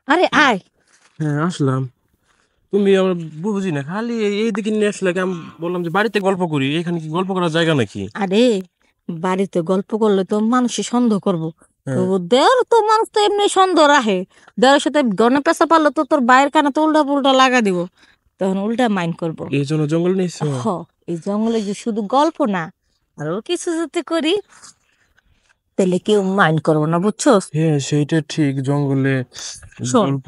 আরে আয়। হ্যাঁ আসলাম। তুমি আমার বুঝি না, খালি এইদিকে নিয়ে আসলে কি? আমি বললাম যে বাড়িতে গল্প করি, এখানে কি গল্প করার জায়গা নাকি? আরে বাড়িতে গল্প করলে তো মানুষে সন্দেহ করবো। তো হ্যাঁ। দেওর তো মানুষ তো এমনি সন্দেহ রাখে। দেওয়ার সাথে গনে পেঁচা পারলে তো তোর বাইরের কানে তো উল্টা পুল্টা লাগা দিব, তখন উল্টা মাইন্ড করবো। এই জন্য জঙ্গল নিয়েছো? হ, এই জঙ্গলে যে শুধু গল্প না, আরো কিছু যদি করি তাহলে কেউ মাইন্ড করবো না, বুঝছো? হ্যাঁ সেইটা ঠিক, জঙ্গলে শোন, গল্প।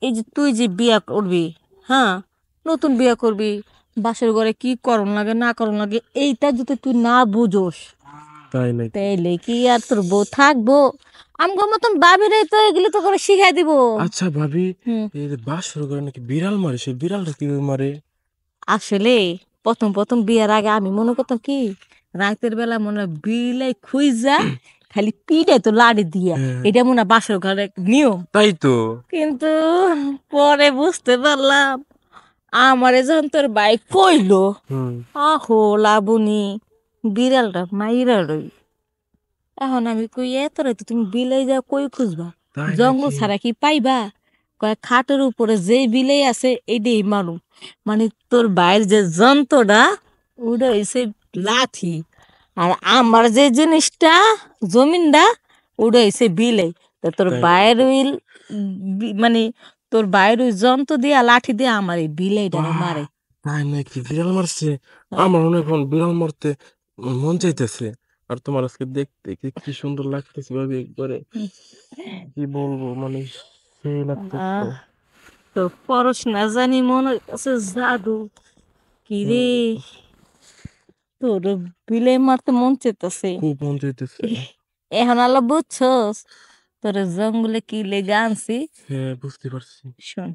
এই যে তুই যে বিয়া করবি, হ্যাঁ, নতুন বিয়া করবি, বাসর ঘরে কি করণ লাগে না করণ লাগে এইটা যদি তুই না বুঝোস, তাই নাকি? তাইলে কি আর তোর বউ থাকবো? আমগো মতন ভাবিরে তো এগুলো তো করে শিখাই দিব। আচ্ছা ভাবি, হুম। এই যে বাস শুরু করে নাকি বিড়াল মারে, সেই বিড়ালটা কিভাবে মারে? আসলে প্রথম প্রথম বিয়ার আগে আমি মনে করতাম কি, রাতের বেলা মনে হয় বিলাই খুঁজা খালি পিঠে তো লাড়ি দিয়া, হ্যাঁ এটা মনে হয় বাসর ঘরে নিয়ম। তাই তো। কিন্তু পরে বুঝতে পারলাম, আমারে যখন তোর বাইক কইলো, হুম। আহো লাবণী, বিড়ালটা মাইরা রই। এখন আমি কই এত রাতে তুমি বিলাই যাও কই খুঁজবা? তাই জঙ্গল নাকি? ছাড়া কি পাইবা? কয় খাটের উপরে যে বিলাই আছে এটাই মারুম। মানে তোর বাইরের যে যন্ত্রটা ওটা হইছে লাঠি, আর আমার যে জিনিসটা জমিনটা ওটা হইছে বিলাই। তা তোর তাই বাইর নাকি? ওই মানে তোর বাইর ওই যন্ত্র দিয়া লাঠি দিয়া আমার এই বিলাইটারে বাহ, মারে। তাই নাকি? বিড়াল মারছে? আমার মনে হয় এখন বিড়াল মারতে মন চাইতেছে। আর তোমার আজকে দেখতে কি সুন্দর লাগতেছে ভাবি একবারে। কি বলবো মানে, সেই লাগতেছে। আহ, তো পরশ না জানি মনে হইতাছে জাদু। কি রে, হুম, তোর বিলে মারতে মন চেতেছে। খুব মন চাইতেছে। এখন আলো বুঝছস তোর জঙ্গলে কি লেগে আনছি? হ্যাঁ বুঝতে পারছি। শোন,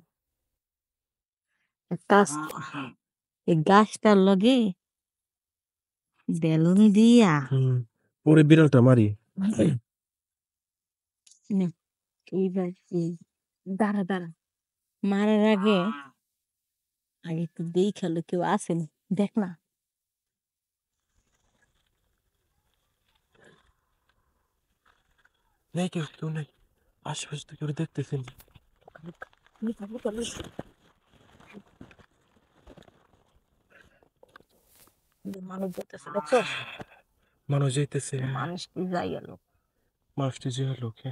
এক কাজ কর, এই গাছটার লগে বেলুন দিয়া হুম, পরে বিড়ালটা মারি। নে, এইবার এই দাঁড়া দাঁড়া, মারার আগে আগে একটু দেখালো কেউ আসেনি, দেখ না। নেই, কেউ কেউ নেই, আশেপাশে তো কেউ দেখতেছেন। মানুষ যেতেছে, দেখছস? মানুষ যাইতেছে। মানুষ কি যাই গেল। মানুষটি যে লোকে,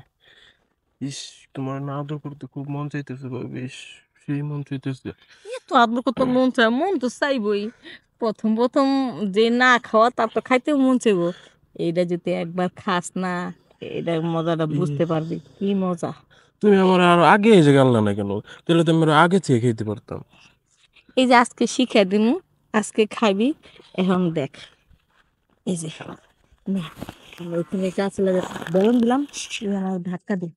ইস, তোমার না আদর করতে খুব মন চাইতেছে ভাবি, ইস, সেই মন চাইতেছে। এত আদর কত মন চায়, মন তো চাইবই। প্রথম প্রথম যে না খাওয়া তারপর খাইতেও মন চাইবো। এইটা যদি একবার খাস না, এটার মজাটা বুঝতে ইস, পারবি কি মজা। তুমি আমার আরো আগে এসে গেল না কেন? তাহলে তো আমি আরো আগে থেকে খেতে পারতাম। এই যে আজকে শিখা দিমু, আজকে খাবি। এখন দেখ, এই যে নে, আমরা ওখানে গাছ লাগা বেলুন দিলাম, তুই আমার ধাক্কা দে।